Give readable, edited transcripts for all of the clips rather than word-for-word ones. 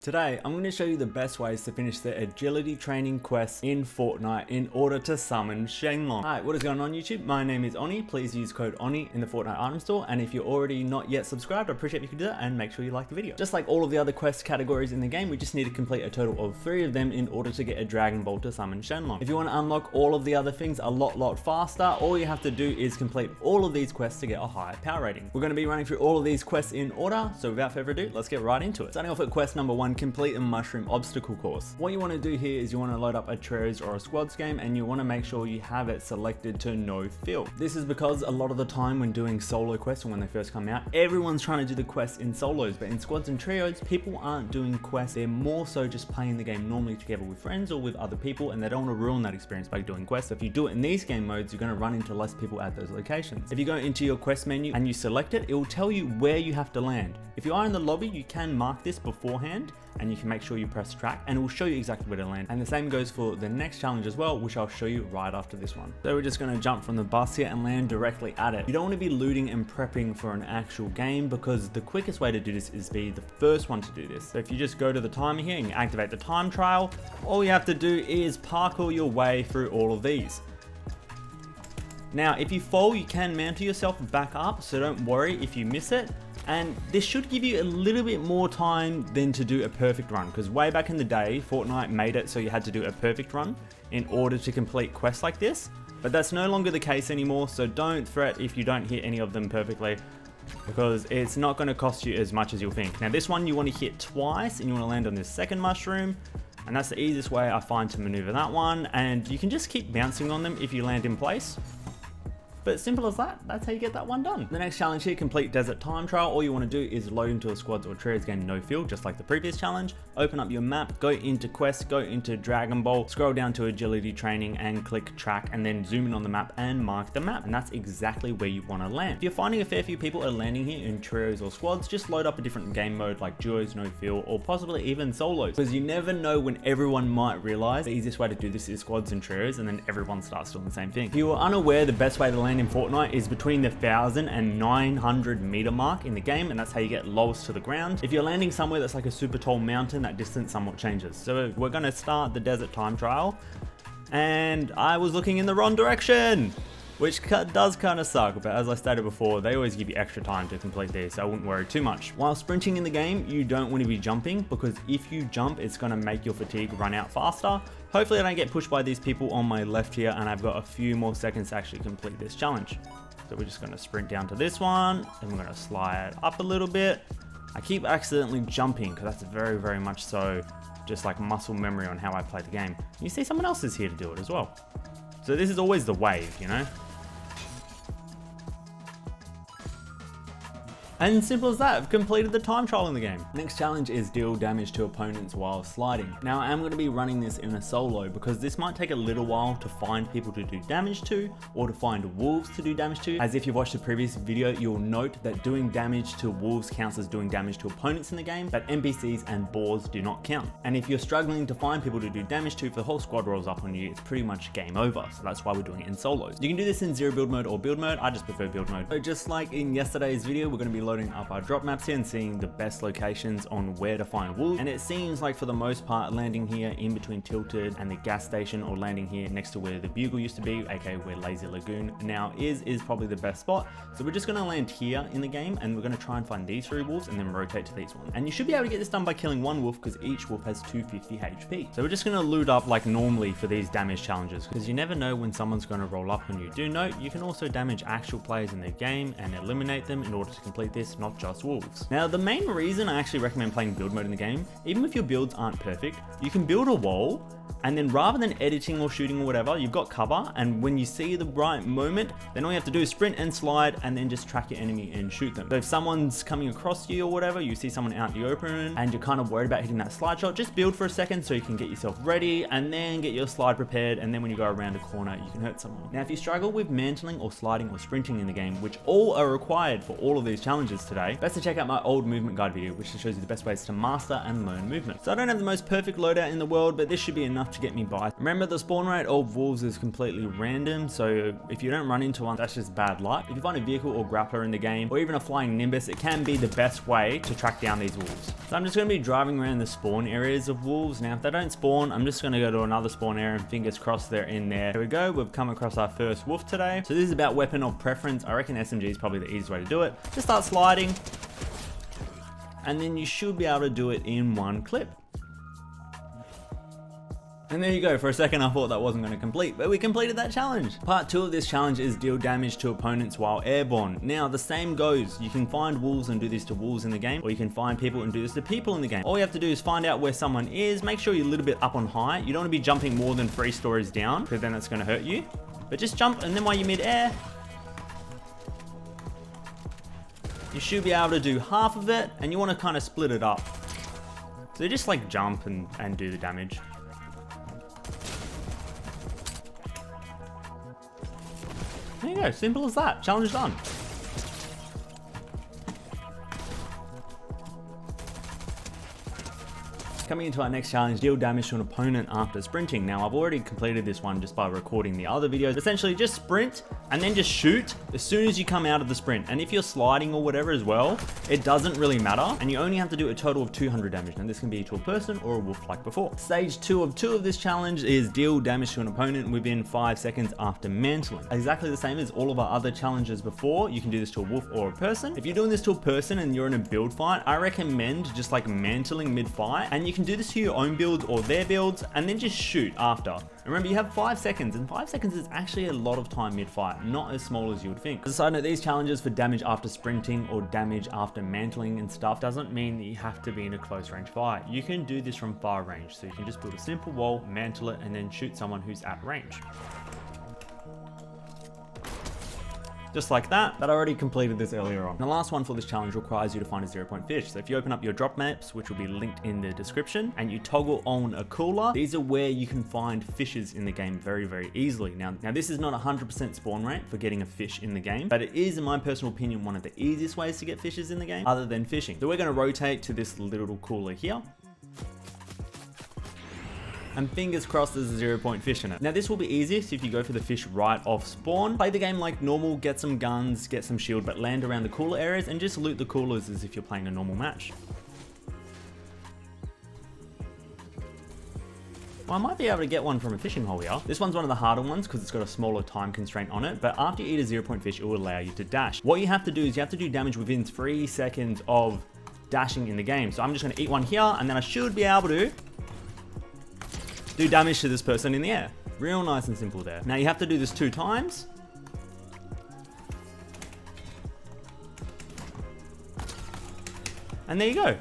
Today, I'm going to show you the best ways to finish the agility training quests in Fortnite in order to summon Shenlong. Hi, what is going on YouTube? My name is Onyi. Please use code ONY in the Fortnite item store. And if you're already not yet subscribed, I appreciate if you could do that and make sure you like the video. Just like all of the other quest categories in the game, we just need to complete a total of 3 of them in order to get a Dragon Ball to summon Shenlong. If you want to unlock all of the other things a lot faster, all you have to do is complete all of these quests to get a higher power rating. We're going to be running through all of these quests in order, so without further ado, let's get right into it. Starting off at quest number 1, complete a mushroom obstacle course. What you want to do here is you want to load up a trios or a squads game, and you want to make sure you have it selected to no fill. This is because a lot of the time when doing solo quests, or when they first come out, everyone's trying to do the quests in solos, but in squads and trios, people aren't doing quests. They're more so just playing the game normally together with friends or with other people, and they don't want to ruin that experience by doing quests. So if you do it in these game modes, you're going to run into less people at those locations. If you go into your quest menu and you select it, it will tell you where you have to land. If you are in the lobby, you can mark this beforehand, and you can make sure you press track, and it will show you exactly where to land. And the same goes for the next challenge as well, which I'll show you right after this one. So we're just going to jump from the bus here and land directly at it. You don't want to be looting and prepping for an actual game, because the quickest way to do this is be the first one to do this. So if you just go to the timer here and you activate the time trial, all you have to do is parkour your way through all of these. Now, if you fall, you can mantle yourself back up, so don't worry if you miss it. And this should give you a little bit more time than to do a perfect run, because way back in the day, Fortnite made it so you had to do a perfect run in order to complete quests like this. But that's no longer the case anymore, so don't fret if you don't hit any of them perfectly, because it's not going to cost you as much as you'll think. Now this one you want to hit twice, and you want to land on this second mushroom, and that's the easiest way I find to maneuver that one. And you can just keep bouncing on them if you land in place. But simple as that, that's how you get that one done. The next challenge here, complete desert time trial. All you want to do is load into a squads or trios game no fill, just like the previous challenge. Open up your map, go into quest, go into Dragon Ball, scroll down to agility training and click track, and then zoom in on the map and mark the map. And that's exactly where you want to land. If you're finding a fair few people are landing here in trios or squads, just load up a different game mode like duos, no fill, or possibly even solos, because you never know when everyone might realize the easiest way to do this is squads and trios, and then everyone starts doing the same thing. If you are unaware, the best way to land in Fortnite is between the 1,000 and 900 meter mark in the game, and that's how you get lowest to the ground. If you're landing somewhere that's like a super tall mountain, that distance somewhat changes. So we're going to start the desert time trial, and I was looking in the wrong direction, which does kind of suck, but as I stated before, they always give you extra time to complete these, so I wouldn't worry too much. While sprinting in the game, you don't want to be jumping, because if you jump, it's going to make your fatigue run out faster. Hopefully I don't get pushed by these people on my left here, and I've got a few more seconds to actually complete this challenge. So we're just going to sprint down to this one, and we're going to slide up a little bit. I keep accidentally jumping, because that's very much so just like muscle memory on how I play the game. You see someone else is here to do it as well. So this is always the wave, you know? And simple as that, I've completed the time trial in the game. Next challenge is deal damage to opponents while sliding. Now I am going to be running this in a solo, because this might take a little while to find people to do damage to, or to find wolves to do damage to. As if you've watched the previous video, you'll note that doing damage to wolves counts as doing damage to opponents in the game, but NPCs and boars do not count. And if you're struggling to find people to do damage to, if the whole squad rolls up on you, it's pretty much game over. So that's why we're doing it in solos. You can do this in zero build mode or build mode. I just prefer build mode. So just like in yesterday's video, we're going to be loading up our drop maps here and seeing the best locations on where to find wolves. And it seems like for the most part, landing here in between Tilted and the gas station, or landing here next to where the Bugle used to be, aka where Lazy Lagoon now is probably the best spot. So we're just going to land here in the game, and we're going to try and find these 3 wolves and then rotate to these ones. And you should be able to get this done by killing 1 wolf, because each wolf has 250 HP. So we're just going to loot up like normally for these damage challenges, because you never know when someone's going to roll up on you. Do note, you can also damage actual players in the game and eliminate them in order to complete this, not just wolves. Now the main reason I actually recommend playing build mode in the game, even if your builds aren't perfect, you can build a wall, and then rather than editing or shooting or whatever, you've got cover, and when you see the right moment, then all you have to do is sprint and slide, and then just track your enemy and shoot them. So if someone's coming across you or whatever, you see someone out in the open and you're kind of worried about hitting that slide shot, just build for a second so you can get yourself ready, and then get your slide prepared, and then when you go around a corner, you can hurt someone. Now if you struggle with mantling or sliding or sprinting in the game, which all are required for all of these challenges today, best to check out my old movement guide video, which shows you the best ways to master and learn movement. So I don't have the most perfect loadout in the world, but this should be enough enough to get me by. Remember, the spawn rate of wolves is completely random, so if you don't run into one, that's just bad luck. If you find a vehicle or grappler in the game, or even a flying nimbus, it can be the best way to track down these wolves. So I'm just going to be driving around the spawn areas of wolves. Now, if they don't spawn, I'm just going to go to another spawn area and fingers crossed they're in there. Here we go. We've come across our first wolf today. So this is about weapon of preference. I reckon SMG is probably the easiest way to do it. Just start sliding, and then you should be able to do it in one clip. And there you go. For a second, I thought that wasn't going to complete, but we completed that challenge. Part 2 of this challenge is deal damage to opponents while airborne. Now, the same goes. You can find wolves and do this to wolves in the game, or you can find people and do this to people in the game. All you have to do is find out where someone is, make sure you're a little bit up on height. You don't want to be jumping more than 3 stories down, because then it's going to hurt you. But just jump, and then while you're mid-air, you should be able to do half of it, and you want to kind of split it up. So just like jump and do the damage. There you go, simple as that. Challenge done. Coming into our next challenge, deal damage to an opponent after sprinting. Now, I've already completed this one just by recording the other videos. Essentially, just sprint and then just shoot as soon as you come out of the sprint. And if you're sliding or whatever as well, it doesn't really matter. And you only have to do a total of 200 damage. And this can be to a person or a wolf like before. Stage 2 of this challenge is deal damage to an opponent within 5 seconds after mantling. Exactly the same as all of our other challenges before. You can do this to a wolf or a person. If you're doing this to a person and you're in a build fight, I recommend just like mantling mid-fight, and you can do this to your own builds or their builds, and then just shoot after. Remember, you have 5 seconds, and 5 seconds is actually a lot of time mid-fight, not as small as you would think. As a side note, these challenges for damage after sprinting or damage after mantling and stuff doesn't mean that you have to be in a close range fight. You can do this from far range, so you can just build a simple wall, mantle it, and then shoot someone who's at range. Just like that, but I already completed this earlier on. The last one for this challenge requires you to find a 0-point fish. So if you open up your drop maps, which will be linked in the description, and you toggle on a cooler, these are where you can find fishes in the game very, very easily. Now this is not 100% spawn rate for getting a fish in the game, but it is, in my personal opinion, one of the easiest ways to get fishes in the game other than fishing. So we're going to rotate to this little cooler here. And fingers crossed there's a 0-point fish in it. Now this will be easiest if you go for the fish right off spawn. Play the game like normal, get some guns, get some shield, but land around the cooler areas and just loot the coolers as if you're playing a normal match. Well, I might be able to get one from a fishing hole here. This one's one of the harder ones because it's got a smaller time constraint on it, but after you eat a 0-point fish, it will allow you to dash. What you have to do is you have to do damage within 3 seconds of dashing in the game. So I'm just going to eat one here, and then I should be able to do damage to this person in the air. Real nice and simple there. Now you have to do this 2 times. And there you go.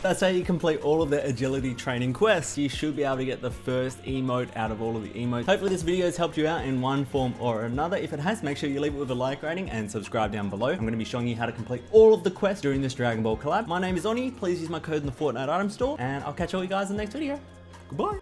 That's how you complete all of the agility training quests. You should be able to get the first emote out of all of the emotes. Hopefully this video has helped you out in one form or another. If it has, make sure you leave it with a like rating and subscribe down below. I'm going to be showing you how to complete all of the quests during this Dragon Ball collab. My name is Onyi. Please use my code in the Fortnite item store, and I'll catch all you guys in the next video. Goodbye.